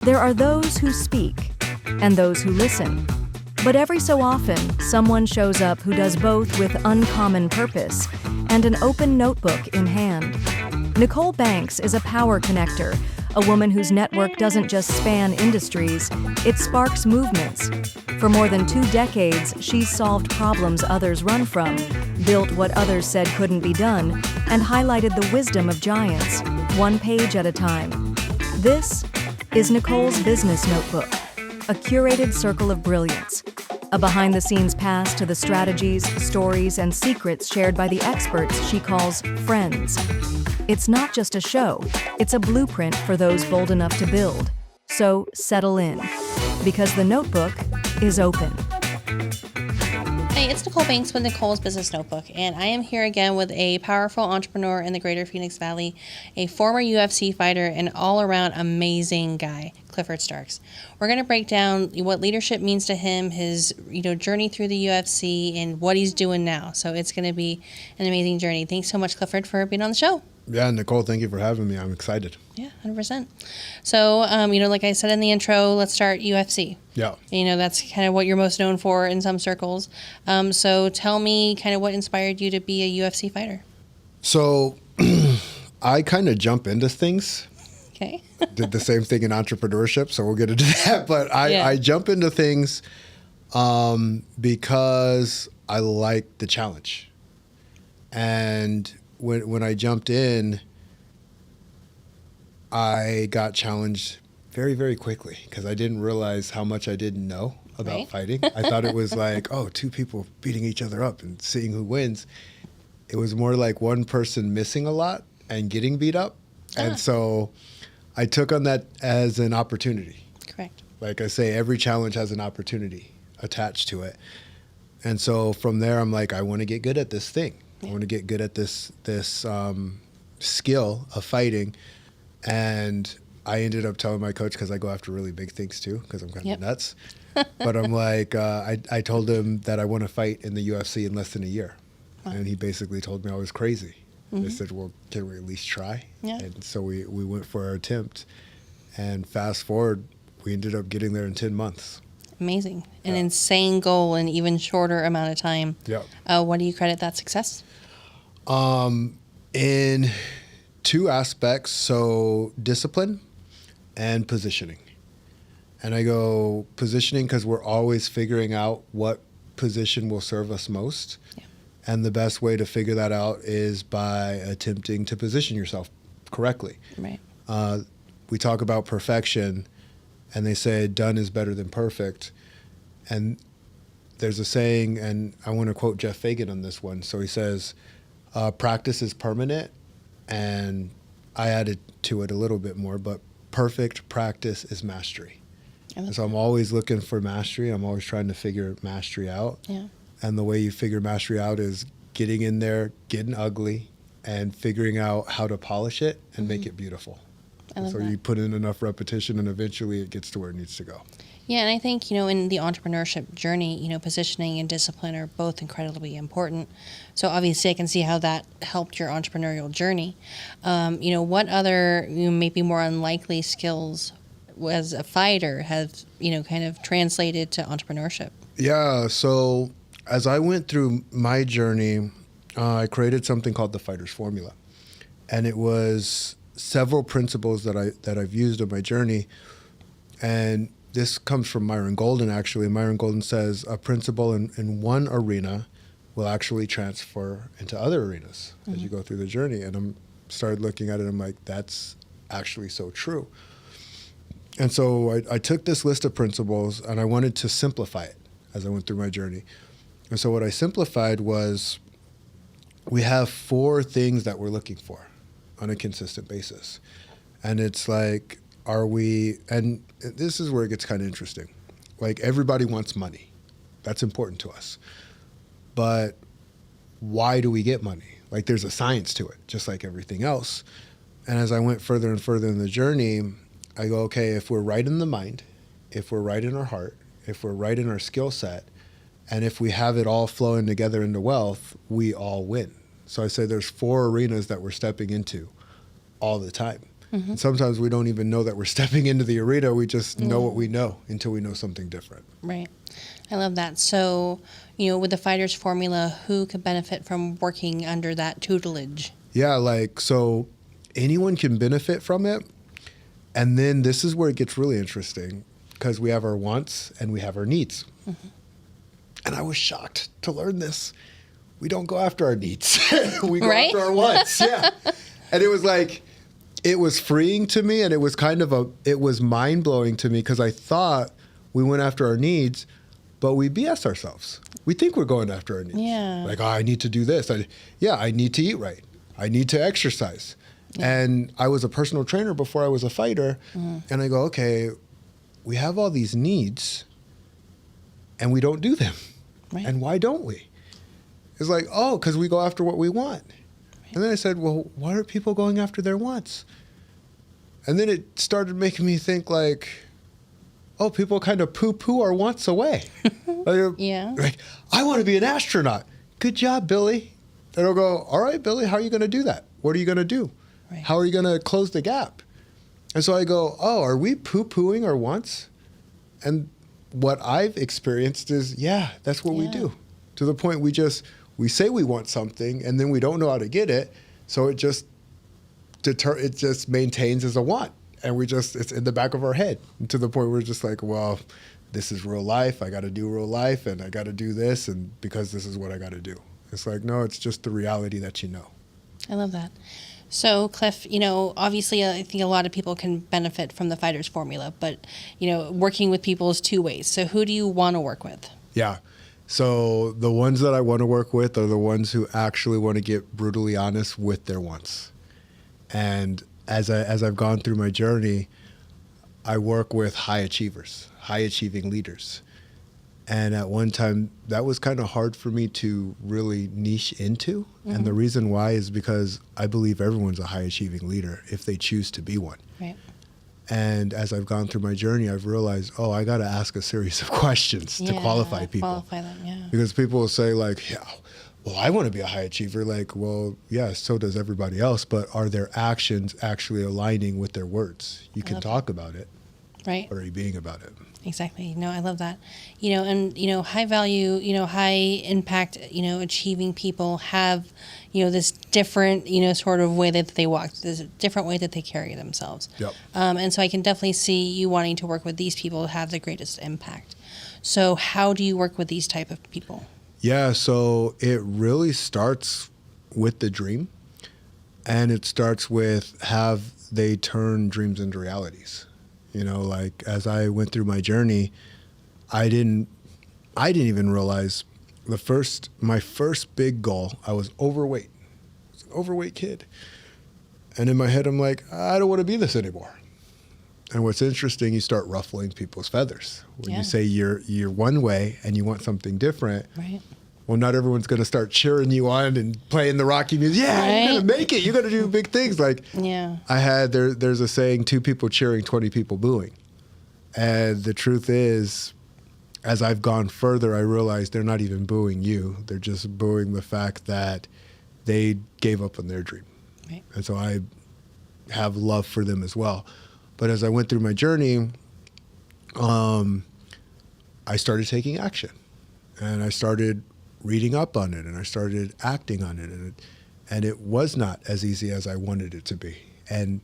There are those who speak and those who listen. But every so often, someone shows up who does both with uncommon purpose and an open notebook in hand. Nicole Banks is a power connector, a woman whose network doesn't just span industries, it sparks movements. For more than 2 decades, she's solved problems others run from, built what others said couldn't be done, and highlighted the wisdom of giants, one page at a time. This is Nicole's Business Notebook, a curated circle of brilliance, a behind-the-scenes pass to the strategies, stories, and secrets shared by the experts she calls friends. It's not just a show, it's a blueprint for those bold enough to build. So settle in, because the notebook is open. Hey, it's Nicole Banks with Nicole's Business Notebook, and I am here again with a powerful entrepreneur in the greater Phoenix Valley, a former UFC fighter, and all-around amazing guy, Clifford Starks. We're going to break down what leadership means to him, his journey through the UFC, and what he's doing now. So it's going to be an amazing journey. Thanks so much, Clifford, for being on the show. Yeah, Nicole, thank you for having me. I'm excited. Yeah, 100%. So, like I said in the intro, let's start UFC. Yeah. That's kind of what you're most known for in some circles. So tell me kind of what inspired you to be a UFC fighter. So I kind of jump into things. Okay. Did the same thing in entrepreneurship, so we'll get into that. But I jump into things because I like the challenge. And when I jumped in, I got challenged very, very quickly because I didn't realize how much I didn't know about fighting. I thought it was like, 2 people beating each other up and seeing who wins. It was more like one person missing a lot and getting beat up. And so I took on that as an opportunity. Correct. Like I say, every challenge has an opportunity attached to it. And so from there, I'm like, I want to get good at this thing. I want to get good at this skill of fighting. And I ended up telling my coach, because I go after really big things too, because I'm kind of nuts. But I'm like, I told him that I want to fight in the UFC in less than a year. Wow. And he basically told me I was crazy. Mm-hmm. I said, well, can we at least try? Yeah. And so we went for our attempt. And fast forward, we ended up getting there in 10 months. Amazing. An insane goal in even shorter amount of time. Yeah. What do you credit that success? In 2 aspects, so discipline and positioning. And I go positioning because we're always figuring out what position will serve us most. Yeah. And the best way to figure that out is by attempting to position yourself correctly. Right. We talk about perfection, and they say done is better than perfect. And there's a saying, and I want to quote Jeff Fagan on this one. So he says, practice is permanent, and I added to it a little bit more, but perfect practice is mastery. And so I'm always looking for mastery. I'm always trying to figure mastery out. Yeah. And the way you figure mastery out is getting in there, getting ugly, and figuring out how to polish it and make it beautiful. So you put in enough repetition, and eventually it gets to where it needs to go. Yeah, and I think, in the entrepreneurship journey, positioning and discipline are both incredibly important. So obviously I can see how that helped your entrepreneurial journey. What other maybe more unlikely skills as a fighter have, kind of translated to entrepreneurship? Yeah, so as I went through my journey, I created something called the Fighter's Formula. And it was several principles that I've used on my journey. And this comes from Myron Golden, actually. Myron Golden says a principle in one arena will actually transfer into other arenas as you go through the journey. And I started looking at it, and I'm like, that's actually so true. And so I took this list of principles, and I wanted to simplify it as I went through my journey. And so what I simplified was we have 4 things that we're looking for on a consistent basis. And it's like, and this is where it gets kind of interesting. Like, everybody wants money. That's important to us. But why do we get money? Like, there's a science to it, just like everything else. And as I went further and further in the journey, I go, okay, if we're right in the mind, if we're right in our heart, if we're right in our skill set, and if we have it all flowing together into wealth, we all win. So I say there's 4 arenas that we're stepping into all the time. And sometimes we don't even know that we're stepping into the arena. We just know what we know until we know something different. Right. I love that. So, with the Fighters Formula, who could benefit from working under that tutelage? Yeah, so anyone can benefit from it. And then this is where it gets really interesting, because we have our wants and we have our needs. And I was shocked to learn this. We don't go after our needs. We go after our wants. Yeah. And it was freeing to me, and it was it was mind-blowing to me, because I thought we went after our needs, but we BS ourselves. We think we're going after our needs. Yeah. Like, I need to do this. I need to eat right. I need to exercise. And I was a personal trainer before I was a fighter. And I go, okay, we have all these needs and we don't do them. Right. And why don't we? It's like, because we go after what we want. Right. And then I said, well, why are people going after their wants? And then it started making me think people kind of poo-poo our wants away. Like, I want to be an astronaut. Good job, Billy. And I'll go, all right, Billy, how are you going to do that? What are you going to do? Right. How are you going to close the gap? And so I go, are we poo-pooing our wants? And what I've experienced is, that's what we do. To the point we say we want something, and then we don't know how to get it. So it just maintains as a want. And it's in the back of our head, and to the point where we're just like, well, this is real life. I got to do real life, and I got to do this, and because this is what I got to do. It's like, no, it's just the reality that you know. I love that. So, Cliff, obviously I think a lot of people can benefit from the Fighters Formula, but, working with people is two ways. So who do you want to work with? Yeah. So the ones that I want to work with are the ones who actually want to get brutally honest with their wants. And as I've gone through my journey, I work with high achievers, high achieving leaders. And at one time, that was kind of hard for me to really niche into. And the reason why is because I believe everyone's a high achieving leader if they choose to be one. Right. And as I've gone through my journey, I've realized, I got to ask a series of questions to qualify people. Qualify them, yeah. Because people will say I want to be a high achiever. So does everybody else. But are their actions actually aligning with their words? You can talk about it. Right. But are you being about it? Exactly. No, I love that. High value, high impact, achieving people have, this different, sort of way that they walk, this different way that they carry themselves. Yep. And so I can definitely see you wanting to work with these people to have the greatest impact. So how do you work with these type of people? Yeah, so it really starts with the dream, and it starts with have they turn dreams into realities. As I went through my journey, I didn't even realize my first big goal, I was overweight. I was an overweight kid. And in my head, I'm like, I don't want to be this anymore. And what's interesting, you start ruffling people's feathers. When you say you're one way and you want something different, right. Well, not everyone's going to start cheering you on and playing the Rocky music. Yeah, right. You're going to make it. You're going to do big things. There's a saying, 2 people cheering, 20 people booing. And the truth is, as I've gone further, I realized they're not even booing you. They're just booing the fact that they gave up on their dream. Right. And so I have love for them as well. But as I went through my journey, I started taking action. And I started reading up on it, and I started acting on it, and it was not as easy as I wanted it to be. And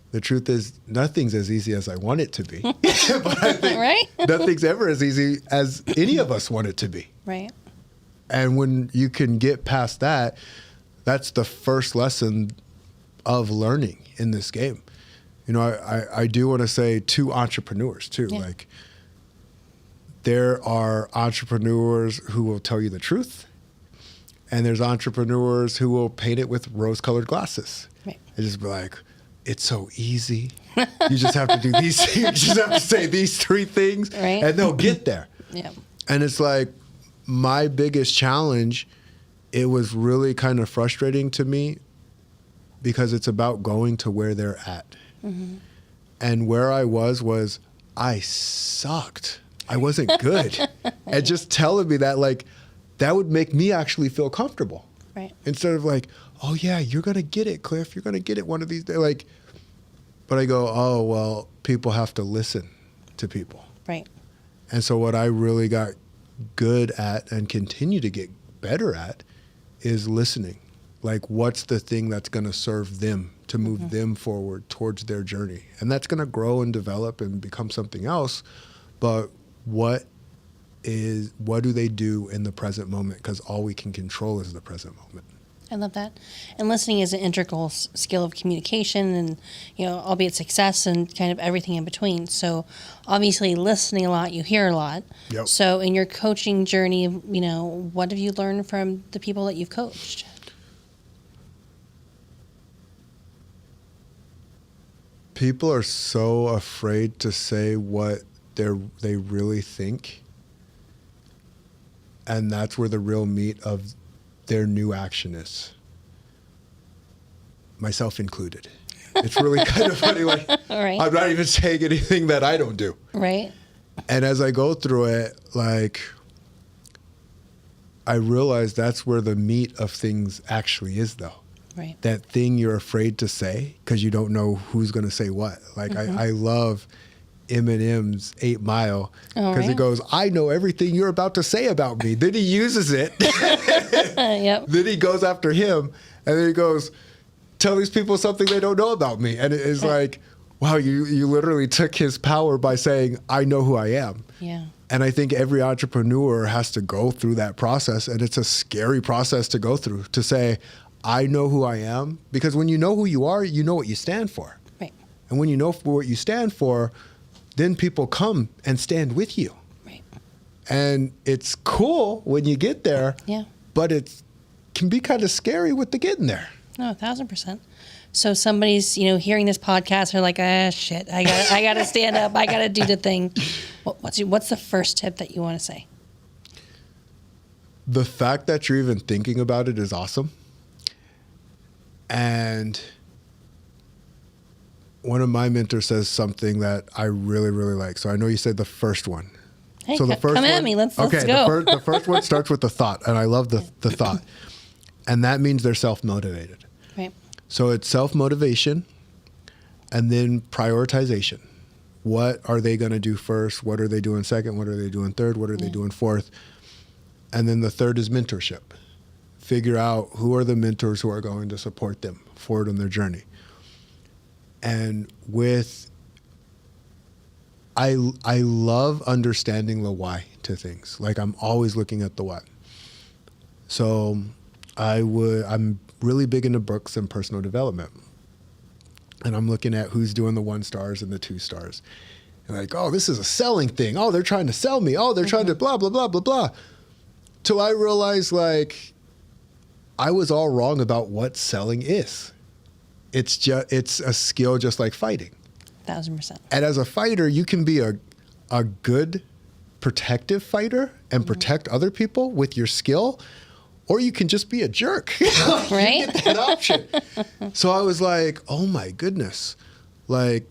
the truth is, nothing's as easy as I want it to be. But I think nothing's ever as easy as any of us want it to be. Right. And when you can get past that, that's the first lesson of learning in this game. I do want to say to entrepreneurs too, there are entrepreneurs who will tell you the truth, and there's entrepreneurs who will paint it with rose-colored glasses. Right. And just be like, it's so easy. You just have to do these things. You just have to say these 3 things, and they'll get there. Yeah. And it's like my biggest challenge, it was really kind of frustrating to me because it's about going to where they're at. Mm-hmm. And where I was I sucked. I wasn't good. And just telling me that, that would make me actually feel comfortable. Right. Instead of oh yeah, you're going to get it, Cliff. You're going to get it one of these days. But I go, oh, well, people have to listen to people. Right. And so what I really got good at and continue to get better at is listening. Like, what's the thing that's going to serve them to move them forward towards their journey? And that's going to grow and develop and become something else. But what do they do in the present moment? Because all we can control is the present moment. I love that. And listening is an integral skill of communication and, albeit success and kind of everything in between. So obviously listening a lot, you hear a lot. Yep. So in your coaching journey, what have you learned from the people that you've coached? People are so afraid to say what they really think. And that's where the real meat of their new action is. Myself included. It's really kind of funny. Like, Right. I'm not even saying anything that I don't do. Right. And as I go through it, like, I realize that's where the meat of things actually is, though. Right. That thing you're afraid to say because you don't know who's going to say what. Like, I love Eminem's 8 Mile because he goes, I know everything you're about to say about me. Then he uses it. Yep. Then he goes after him, and then he goes, tell these people something they don't know about me. And it's like, wow, you literally took his power by saying, I know who I am. Yeah. And I think every entrepreneur has to go through that process, and it's a scary process to go through, to say, I know who I am. Because when you know who you are, you know what you stand for. Right. And when you know what you stand for, then people come and stand with you. Right. And it's cool when you get there. Yeah. But it can be kind of scary with the getting there. No, 1,000%. So somebody's, hearing this podcast, they're like, shit, I got to stand up. I got to do the thing. What's the first tip that you want to say? The fact that you're even thinking about it is awesome. And one of my mentors says something that I really, really like. So I know you said the first one. Hey, so the first come one, at me. Let's go. The first one starts with the thought, and I love the thought. And that means they're self-motivated. Right. So it's self-motivation and then prioritization. What are they going to do first? What are they doing second? What are they doing third? What are they doing fourth? And then the third is mentorship. Figure out who are the mentors who are going to support them forward on their journey. And I love understanding the why to things. Like, I'm always looking at the why. So I'm really big into books and personal development. And I'm looking at who's doing the 1 stars and the 2 stars. And like, oh, this is a selling thing. Oh, they're trying to sell me. Oh, they're trying to blah, blah, blah, blah, blah. Till I realized, like, I was all wrong about what selling is. It's a skill just like fighting. 1,000%. And as a fighter, you can be a good protective fighter and protect other people with your skill, or you can just be a jerk. Right? You get that option. So I was like, oh my goodness. Like,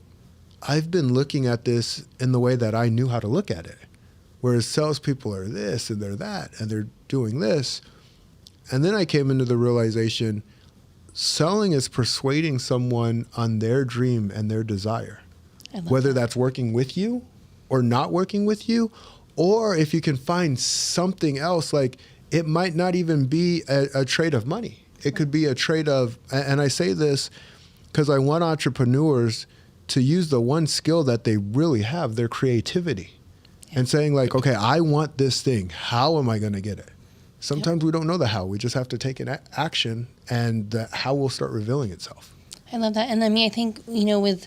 I've been looking at this in the way that I knew how to look at it. Whereas salespeople are this and they're that and they're doing this. And then I came into the realization, selling is persuading someone on their dream and their desire. Whether that's working with you or not working with you, or if you can find something else, like it might not even be a trade of money. It could be a trade of, and I say this because I want entrepreneurs to use the one skill that they really have, their creativity. Yeah. And saying like, okay, I want this thing. How am I going to get it? Sometimes we don't know the how. We just have to take an action, and the how will start revealing itself. I love that. And I mean, I think, with,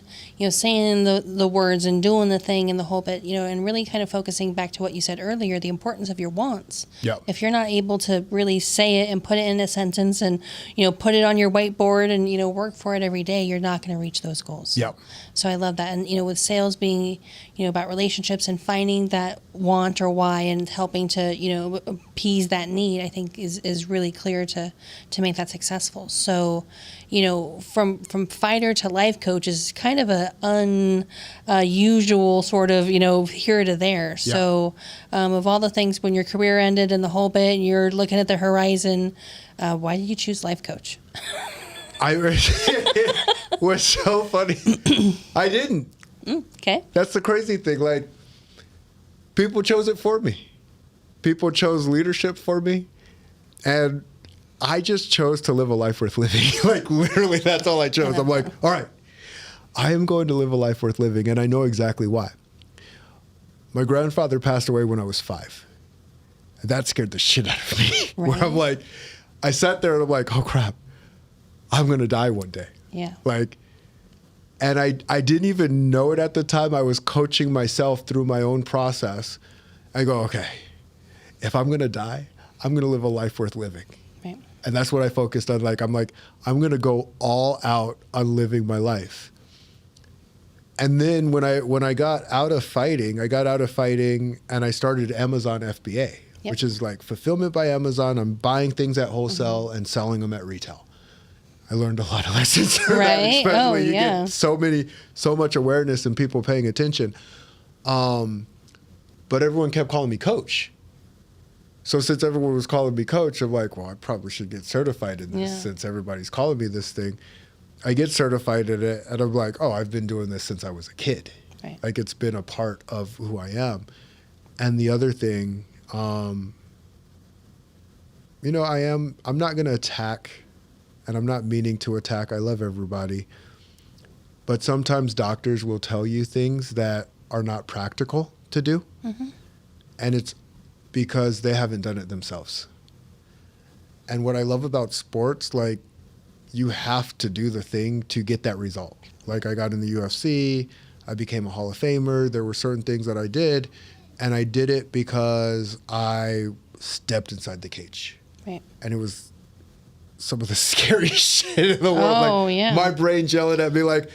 saying the words and doing the thing and the whole bit, and really kind of focusing back to what you said earlier, the importance of your wants. Yep. If you're not able to really say it and put it in a sentence and, put it on your whiteboard and, work for it every day, you're not going to reach those goals. Yep. So I love that. And, with sales being, about relationships and finding that want or why and helping to, appease that need, I think is really clear to make that successful. So, from fighter to life coach is kind of a unusual sort of, here to there. Yeah. So of all the things when your career ended and the whole bit, and you're looking at the horizon, why did you choose life coach? was so funny. I didn't. Okay. That's the crazy thing. Like, people chose it for me. People chose leadership for me. And I just chose to live a life worth living. Like, literally, that's all I chose. I'm like, all right, I am going to live a life worth living. And I know exactly why. My grandfather passed away when I was 5. And that scared the shit out of me. Right. Where I'm like, I sat there and I'm like, oh, crap, I'm going to die one day. Yeah. Like, and I didn't even know it at the time. I was coaching myself through my own process. I go, okay, if I'm going to die, I'm going to live a life worth living. Right. And that's what I focused on. Like, I'm going to go all out on living my life. And then when I got out of fighting and I started Amazon FBA, which is like fulfillment by Amazon. I'm buying things at wholesale and selling them at retail. I learned a lot of lessons from that, especially you get so much awareness and people paying attention. But everyone kept calling me coach. So since everyone was calling me coach, I'm like, well, I probably should get certified in this since everybody's calling me this thing. I get certified in it, and I'm like, oh, I've been doing this since I was a kid. Right. Like, it's been a part of who I am. And the other thing, I'm not going to attack, and I'm not meaning to attack. I love everybody. But sometimes doctors will tell you things that are not practical to do. Mm-hmm. And it's because they haven't done it themselves. And what I love about sports, like, you have to do the thing to get that result. Like, I got in the UFC, I became a Hall of Famer. There were certain things that I did, and I did it because I stepped inside the cage. Right. And it was some of the scariest shit in the world. Oh, like, yeah. my brain yelling at me like,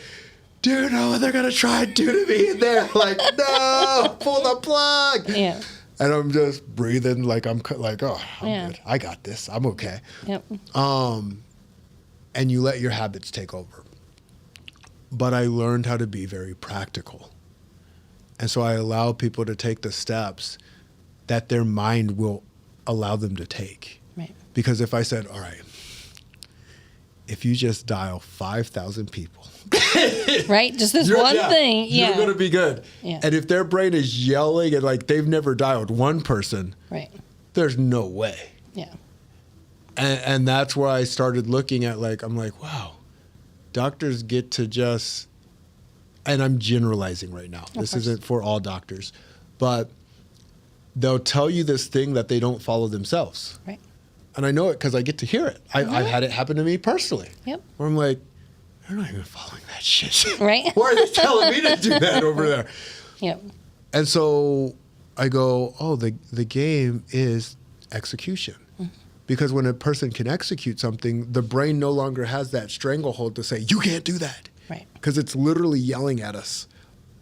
do you know what they're going to try and do to me in there? Like, no, pull the plug. Yeah. And I'm just breathing like I'm good. I got this. I'm okay. Yep. And you let your habits take over. But I learned how to be very practical. And so I allow people to take the steps that their mind will allow them to take. Right. Because if I said, all right, if you just dial 5,000 people. Right? Just this one thing. Yeah. You're going to be good. Yeah. And if their brain is yelling and like they've never dialed one person, right, there's no way. Yeah. And that's where I started looking at, like, I'm like, wow, doctors get to just, and I'm generalizing right now. This isn't for all doctors, but they'll tell you this thing that they don't follow themselves. Right. And I know it because I get to hear it. I've had it happen to me personally. Yep. Where I'm like, they're not even following that shit. Right. Why are they telling me to do that over there? Yep. And so I go, oh, the game is execution. Mm-hmm. Because when a person can execute something, the brain no longer has that stranglehold to say, you can't do that. Right. Because it's literally yelling at us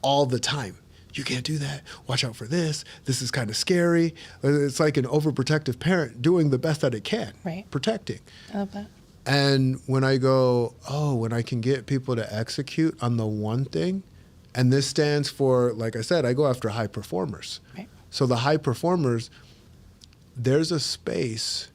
all the time. You can't do that. Watch out for this. This is kind of scary. It's like an overprotective parent doing the best that it can. Right. Protecting. I love that. And when I go, when I can get people to execute on the one thing, and this stands for, like I said, I go after high performers. Right. So the high performers, there's a space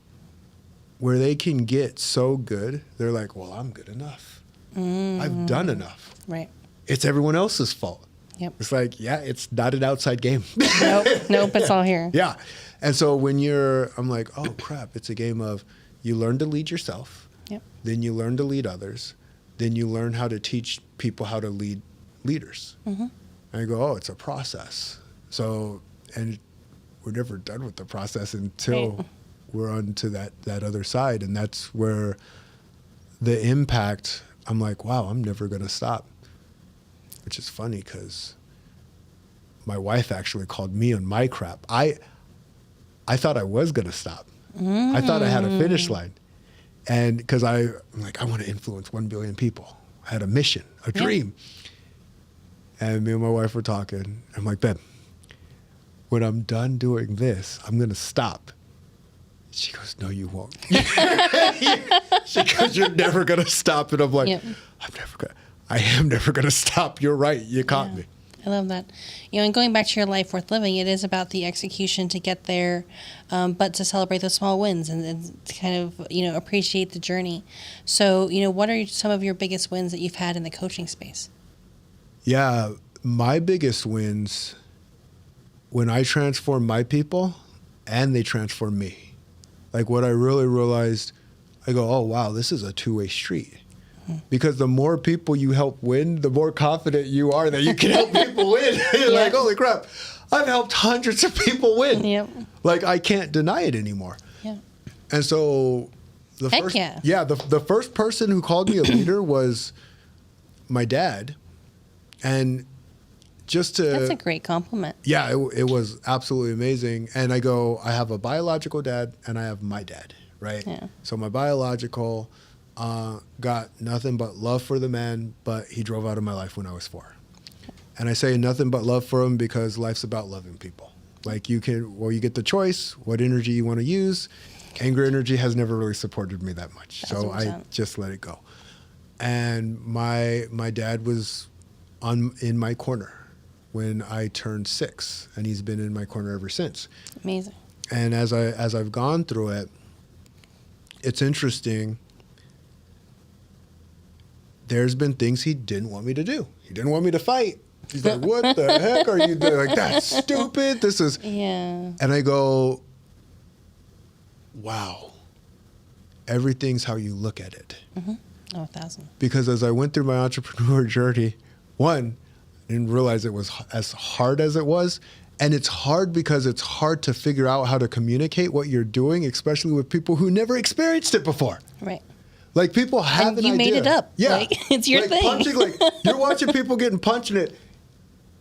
where they can get so good, they're like, well, I'm good enough. I've done enough. Right. It's everyone else's fault. Yep. It's like, it's not an outside game. Nope, it's all here. Yeah. And so I'm like, oh, crap, it's a game of you learn to lead yourself. Yep. Then you learn to lead others. Then you learn how to teach people how to lead leaders. Mm-hmm. And I go, oh, it's a process. So, and we're never done with the process until we're on to that other side. And that's where the impact, I'm like, wow, I'm never going to stop. Which is funny because my wife actually called me on my crap. I thought I was going to stop. I thought I had a finish line. And because I'm like, I want to influence 1 billion people. I had a mission, a dream. And me and my wife were talking. I'm like, babe, when I'm done doing this, I'm going to stop. She goes, no, you won't. She goes, you're never going to stop. And I'm like, I am never going to stop. You're right. You caught me. I love that. And going back to your life worth living, it is about the execution to get there, but to celebrate the small wins and to kind of, appreciate the journey. So, what are some of your biggest wins that you've had in the coaching space? Yeah, my biggest wins when I transform my people and they transform me. Like what I really realized, I go, oh, wow, this is a two-way street. Because the more people you help win, the more confident you are that you can help people win. You're like, holy crap, I've helped hundreds of people win. Yep. Like I can't deny it anymore. Yeah. And so the first person who called me a leader was my dad. And that's a great compliment. Yeah, it was absolutely amazing. And I go, I have a biological dad and I have my dad, right? Yeah. So my biological got nothing but love for the man, but he drove out of my life when I was 4. And I say nothing but love for him because life's about loving people. Like you get the choice, what energy you want to use. Anger energy has never really supported me that much. 100%. So I just let it go. And my dad was in my corner when I turned 6, and he's been in my corner ever since. Amazing. And as I've gone through it, it's interesting. There's been things he didn't want me to do. He didn't want me to fight. He's like, what the heck are you doing? Like, that's stupid. This is... Yeah. And I go, wow. Everything's how you look at it. Mm-hmm. Oh, 1,000. Because as I went through my entrepreneur journey, I didn't realize it was as hard as it was. And it's hard because it's hard to figure out how to communicate what you're doing, especially with people who never experienced it before. Right. Like people have an idea. You made it up. Yeah. Like, it's your thing. Punching, you're watching people getting punched and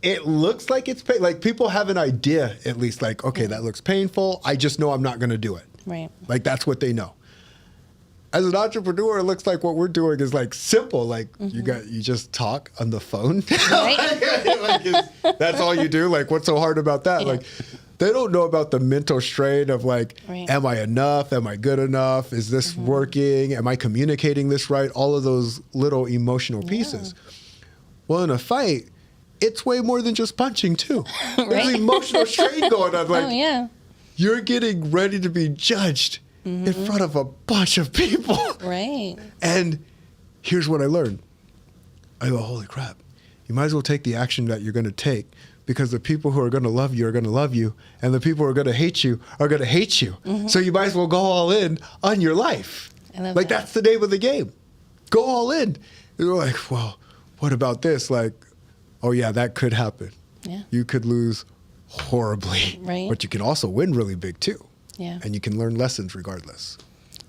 it looks like it's pain. Like people have an idea at least like, okay, that looks painful. I just know I'm not going to do it. Right. Like that's what they know. As an entrepreneur, it looks like what we're doing is like simple. Like you just talk on the phone. Right. That's all you do. Like what's so hard about that? Yeah. Like they don't know about the mental strain of like, am I enough? Am I good enough? Is this working? Am I communicating this right? All of those little emotional pieces. Well, in a fight, it's way more than just punching too. There's emotional strain going on. Like, you're getting ready to be judged in front of a bunch of people. Right. And here's what I learned. I go, holy crap. You might as well take the action that you're going to take because the people who are going to love you are going to love you and the people who are going to hate you are going to hate you. So you might as well go all in on your life. I love like that. That's the name of the game. Go all in. You're like, well, what about this? Like, oh yeah, that could happen. Yeah. You could lose horribly. Right. But you can also win really big too. Yeah. And you can learn lessons regardless.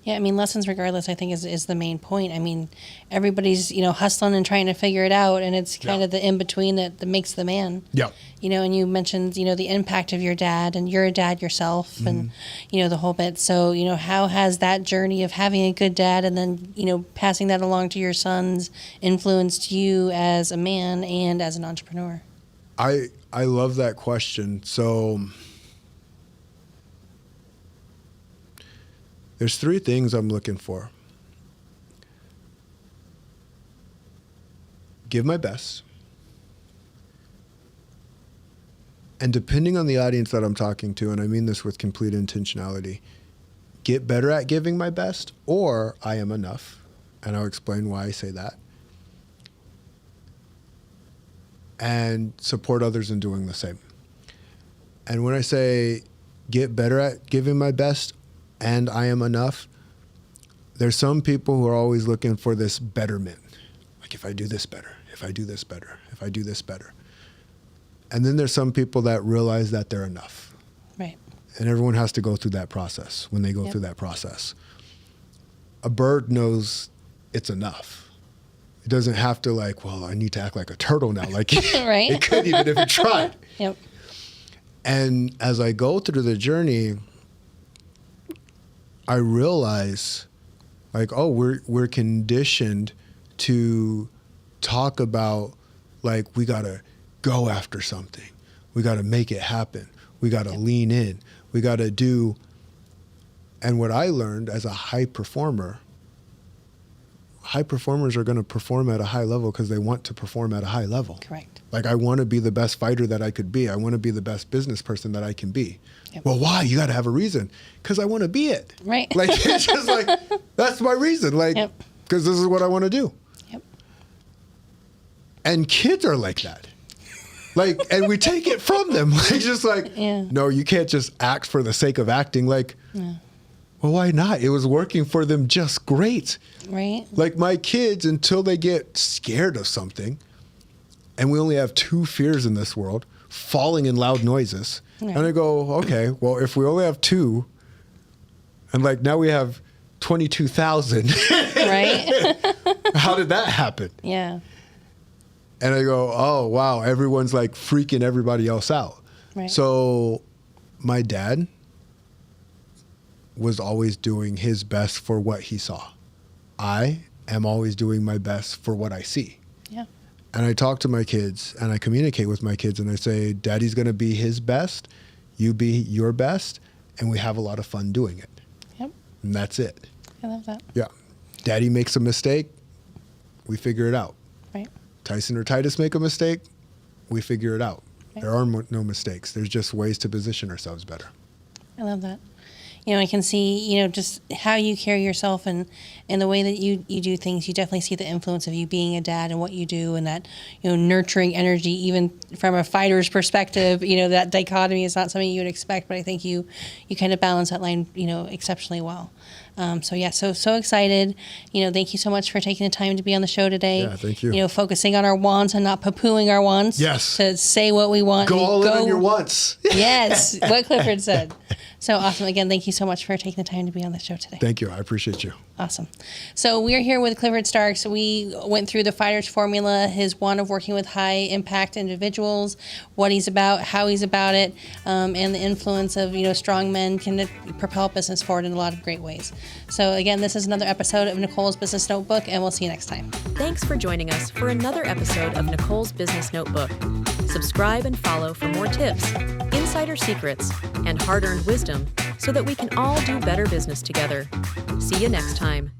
Yeah, I mean, lessons regardless, I think, is the main point. I mean, everybody's, hustling and trying to figure it out, and it's kind of the in-between that makes the man. Yeah. And you mentioned, the impact of your dad, and you're a dad yourself, and, the whole bit. So, how has that journey of having a good dad and then, passing that along to your sons influenced you as a man and as an entrepreneur? I love that question. So... there's 3 things I'm looking for. Give my best. And depending on the audience that I'm talking to, and I mean this with complete intentionality, get better at giving my best, or I am enough. And I'll explain why I say that. And support others in doing the same. And when I say get better at giving my best, and I am enough, there's some people who are always looking for this betterment. Like if I do this better, if I do this better, if I do this better. And then there's some people that realize that they're enough. Right. And everyone has to go through that process when they go through that process. A bird knows it's enough. It doesn't have to like, well, I need to act like a turtle now. Like right. It could even if it tried. Yep. And as I go through the journey, I realize, like, oh, we're conditioned to talk about, like, we gotta go after something, we gotta make it happen, we gotta lean in, we gotta do. And what I learned as a high performer, high performers are going to perform at a high level because they want to perform at a high level. Correct. Like, I want to be the best fighter that I could be. I want to be the best business person that I can be. Yep. Well, why? You got to have a reason. Because I want to be it. Right. Like, it's just like, that's my reason. Like, because this is what I want to do. Yep. And kids are like that. Like, and we take it from them. Like, just like, no, you can't just act for the sake of acting. Like, well, why not? It was working for them just great. Right. Like, my kids, until they get scared of something, and we only have 2 fears in this world, falling in loud noises. Right. And I go, okay, well, if we only have 2, and like now we have 22,000. Right. How did that happen? Yeah. And I go, oh, wow, everyone's like freaking everybody else out. Right. So my dad was always doing his best for what he saw. I am always doing my best for what I see. Yeah. And I talk to my kids and I communicate with my kids and I say, Daddy's going to be his best, you be your best, and we have a lot of fun doing it. Yep. And that's it. I love that. Yeah. Daddy makes a mistake, we figure it out. Right. Tyson or Titus make a mistake, we figure it out. Right. There are no mistakes. There's just ways to position ourselves better. I love that. You know, I can see, just how you carry yourself and the way that you do things. You definitely see the influence of you being a dad and what you do and that, nurturing energy, even from a fighter's perspective. That dichotomy is not something you would expect, but I think you kind of balance that line, exceptionally well. So excited. Thank you so much for taking the time to be on the show today. Yeah, thank you. Focusing on our wants and not poo-pooing our wants. Yes. To say what we want. Go all in on your wants. Yes, what Clifford said. So awesome. Again, thank you so much for taking the time to be on the show today. Thank you. I appreciate you. Awesome. So we're here with Clifford Starks. We went through the fighter's formula, his one of working with high impact individuals, what he's about, how he's about it, and the influence of, strong men can propel business forward in a lot of great ways. So again, this is another episode of Nicole's Business Notebook, and we'll see you next time. Thanks for joining us for another episode of Nicole's Business Notebook. Subscribe and follow for more tips, insider secrets, and hard-earned wisdom so that we can all do better business together. See you next time.